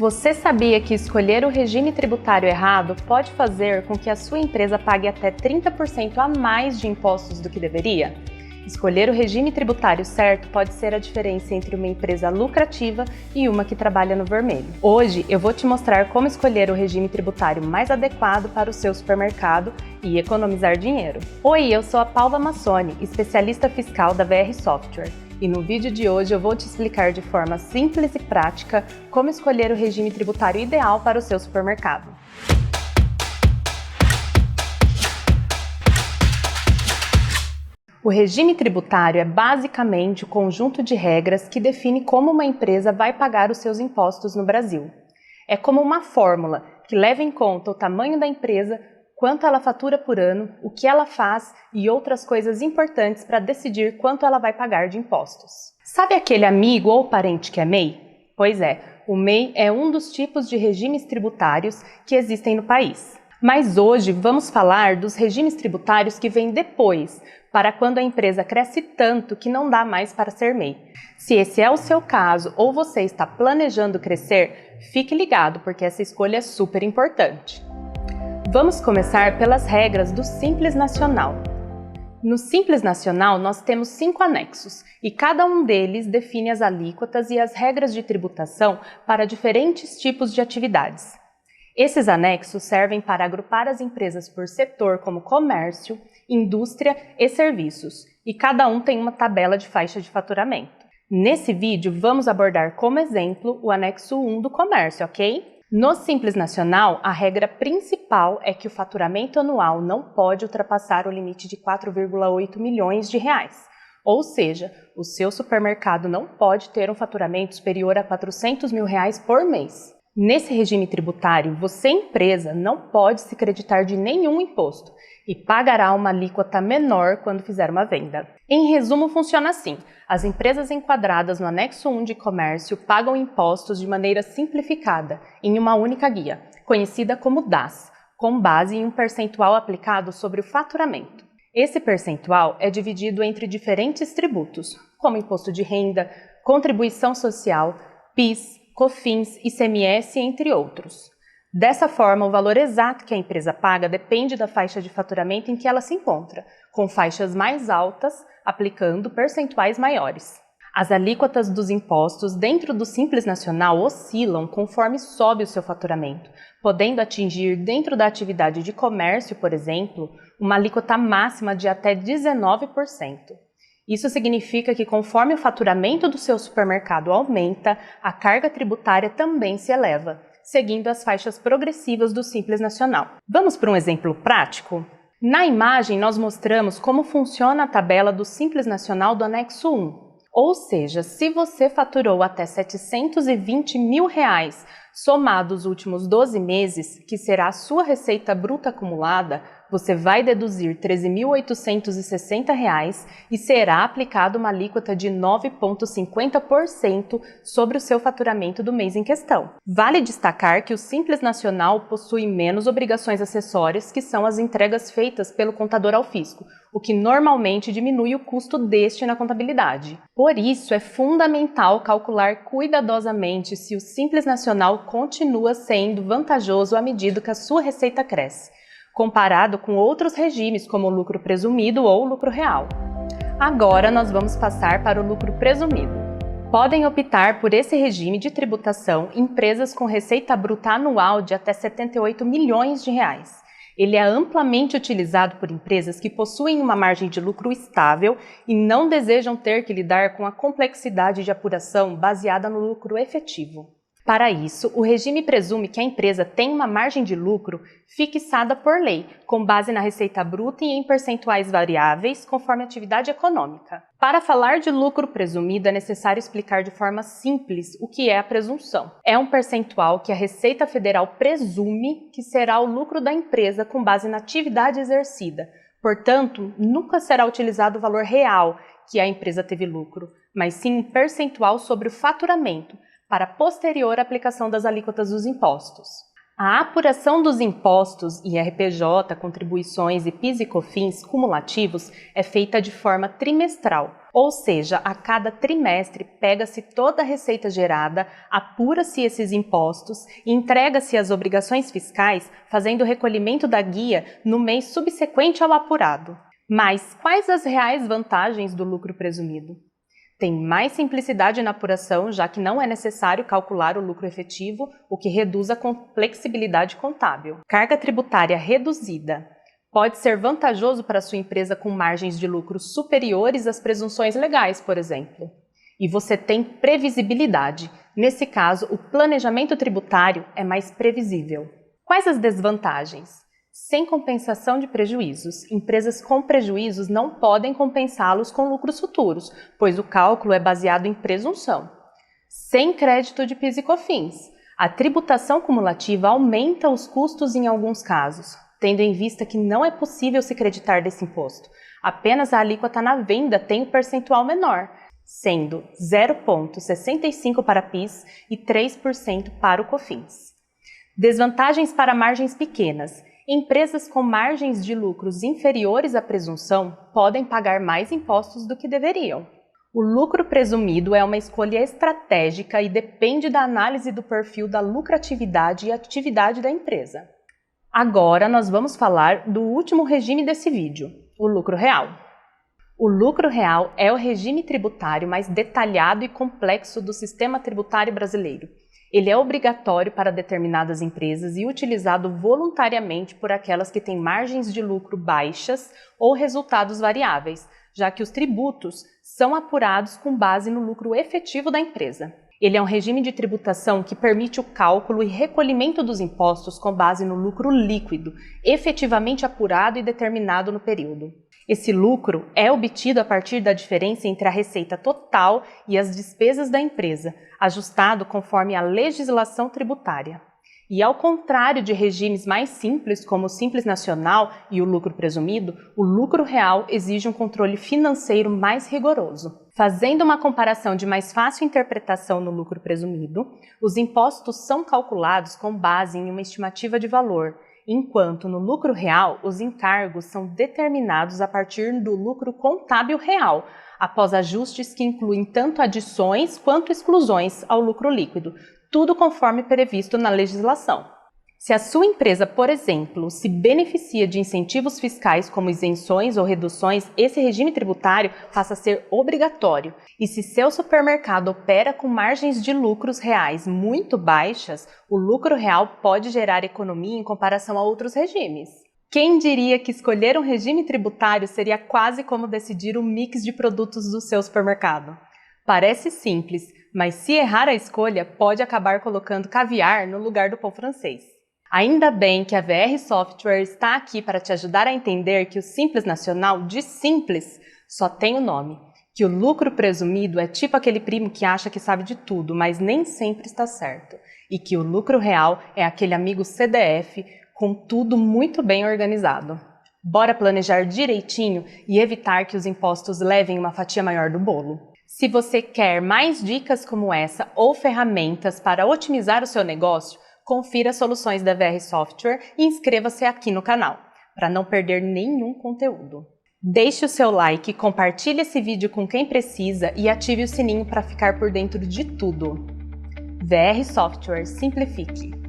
Você sabia que escolher o regime tributário errado pode fazer com que a sua empresa pague até 30% a mais de impostos do que deveria? Escolher o regime tributário certo pode ser a diferença entre uma empresa lucrativa e uma que trabalha no vermelho. Hoje eu vou te mostrar como escolher o regime tributário mais adequado para o seu supermercado e economizar dinheiro. Oi, eu sou a Paula Massoni, especialista fiscal da VR Software. E no vídeo de hoje eu vou te explicar de forma simples e prática como escolher o regime tributário ideal para o seu supermercado. O regime tributário é basicamente o conjunto de regras que define como uma empresa vai pagar os seus impostos no Brasil. É como uma fórmula que leva em conta o tamanho da empresa, quanto ela fatura por ano, o que ela faz e outras coisas importantes para decidir quanto ela vai pagar de impostos. Sabe aquele amigo ou parente que é MEI? Pois é, o MEI é um dos tipos de regimes tributários que existem no país. Mas hoje vamos falar dos regimes tributários que vêm depois, para quando a empresa cresce tanto que não dá mais para ser MEI. Se esse é o seu caso ou você está planejando crescer, fique ligado porque essa escolha é super importante. Vamos começar pelas regras do Simples Nacional. No Simples Nacional, nós temos 5 anexos e cada um deles define as alíquotas e as regras de tributação para diferentes tipos de atividades. Esses anexos servem para agrupar as empresas por setor como comércio, indústria e serviços, e cada um tem uma tabela de faixa de faturamento. Nesse vídeo, vamos abordar como exemplo o anexo 1 do comércio, ok? No Simples Nacional, a regra principal é que o faturamento anual não pode ultrapassar o limite de 4,8 milhões de reais. Ou seja, o seu supermercado não pode ter um faturamento superior a 400 mil reais por mês. Nesse regime tributário, você, empresa, não pode se creditar de nenhum imposto e pagará uma alíquota menor quando fizer uma venda. Em resumo, funciona assim. As empresas enquadradas no anexo 1 de comércio pagam impostos de maneira simplificada, em uma única guia, conhecida como DAS, com base em um percentual aplicado sobre o faturamento. Esse percentual é dividido entre diferentes tributos, como imposto de renda, contribuição social, PIS, COFINS, ICMS, entre outros. Dessa forma, o valor exato que a empresa paga depende da faixa de faturamento em que ela se encontra, com faixas mais altas, aplicando percentuais maiores. As alíquotas dos impostos dentro do Simples Nacional oscilam conforme sobe o seu faturamento, podendo atingir dentro da atividade de comércio, por exemplo, uma alíquota máxima de até 19%. Isso significa que conforme o faturamento do seu supermercado aumenta, a carga tributária também se eleva, seguindo as faixas progressivas do Simples Nacional. Vamos para um exemplo prático? Na imagem, nós mostramos como funciona a tabela do Simples Nacional do anexo 1. Ou seja, se você faturou até 720 mil reais somado os últimos 12 meses, que será a sua receita bruta acumulada, você vai deduzir R$ 13.860 e será aplicada uma alíquota de 9,50% sobre o seu faturamento do mês em questão. Vale destacar que o Simples Nacional possui menos obrigações acessórias, que são as entregas feitas pelo contador ao fisco, o que normalmente diminui o custo deste na contabilidade. Por isso, é fundamental calcular cuidadosamente se o Simples Nacional continua sendo vantajoso à medida que a sua receita cresce, comparado com outros regimes como o lucro presumido ou o lucro real. Agora nós vamos passar para o lucro presumido. Podem optar por esse regime de tributação empresas com receita bruta anual de até 78 milhões de reais. Ele é amplamente utilizado por empresas que possuem uma margem de lucro estável e não desejam ter que lidar com a complexidade de apuração baseada no lucro efetivo. Para isso, o regime presume que a empresa tem uma margem de lucro fixada por lei, com base na receita bruta e em percentuais variáveis, conforme a atividade econômica. Para falar de lucro presumido, é necessário explicar de forma simples o que é a presunção. É um percentual que a Receita Federal presume que será o lucro da empresa com base na atividade exercida. Portanto, nunca será utilizado o valor real que a empresa teve lucro, mas sim um percentual sobre o faturamento, para posterior aplicação das alíquotas dos impostos. A apuração dos impostos, IRPJ, contribuições e PIS e COFINS cumulativos é feita de forma trimestral, Ou seja, a cada trimestre pega-se toda a receita gerada, apura-se esses impostos e entrega-se as obrigações fiscais, fazendo o recolhimento da guia no mês subsequente ao apurado. Mas quais as reais vantagens do lucro presumido? Tem mais simplicidade na apuração, já que não é necessário calcular o lucro efetivo, o que reduz a flexibilidade contábil. Carga tributária reduzida. Pode ser vantajoso para sua empresa com margens de lucro superiores às presunções legais, por exemplo. E você tem previsibilidade. Nesse caso, o planejamento tributário é mais previsível. Quais as desvantagens? Sem compensação de prejuízos. Empresas com prejuízos não podem compensá-los com lucros futuros, pois o cálculo é baseado em presunção. Sem crédito de PIS e COFINS. A tributação cumulativa aumenta os custos em alguns casos, tendo em vista que não é possível se creditar desse imposto. Apenas a alíquota na venda tem um percentual menor, sendo 0,65% para PIS e 3% para o COFINS. Desvantagens para margens pequenas. Empresas com margens de lucros inferiores à presunção podem pagar mais impostos do que deveriam. O lucro presumido é uma escolha estratégica e depende da análise do perfil da lucratividade e atividade da empresa. Agora nós vamos falar do último regime desse vídeo, o lucro real. O lucro real é o regime tributário mais detalhado e complexo do sistema tributário brasileiro. Ele é obrigatório para determinadas empresas e utilizado voluntariamente por aquelas que têm margens de lucro baixas ou resultados variáveis, já que os tributos são apurados com base no lucro efetivo da empresa. Ele é um regime de tributação que permite o cálculo e recolhimento dos impostos com base no lucro líquido, efetivamente apurado e determinado no período. Esse lucro é obtido a partir da diferença entre a receita total e as despesas da empresa, ajustado conforme a legislação tributária. E ao contrário de regimes mais simples, como o Simples Nacional e o lucro presumido, o lucro real exige um controle financeiro mais rigoroso. Fazendo uma comparação de mais fácil interpretação no lucro presumido, os impostos são calculados com base em uma estimativa de valor, enquanto no lucro real os encargos são determinados a partir do lucro contábil real, após ajustes que incluem tanto adições quanto exclusões ao lucro líquido, tudo conforme previsto na legislação. Se a sua empresa, por exemplo, se beneficia de incentivos fiscais como isenções ou reduções, esse regime tributário passa a ser obrigatório. E se seu supermercado opera com margens de lucros reais muito baixas, o lucro real pode gerar economia em comparação a outros regimes. Quem diria que escolher um regime tributário seria quase como decidir o mix de produtos do seu supermercado? Parece simples, mas se errar a escolha, pode acabar colocando caviar no lugar do pão francês. Ainda bem que a VR Software está aqui para te ajudar a entender que o Simples Nacional, de simples, só tem o nome. Que o lucro presumido é tipo aquele primo que acha que sabe de tudo, mas nem sempre está certo. E que o lucro real é aquele amigo CDF com tudo muito bem organizado. Bora planejar direitinho e evitar que os impostos levem uma fatia maior do bolo. Se você quer mais dicas como essa ou ferramentas para otimizar o seu negócio, confira as soluções da VR Software e inscreva-se aqui no canal, para não perder nenhum conteúdo. Deixe o seu like, compartilhe esse vídeo com quem precisa e ative o sininho para ficar por dentro de tudo. VR Software, simplifique!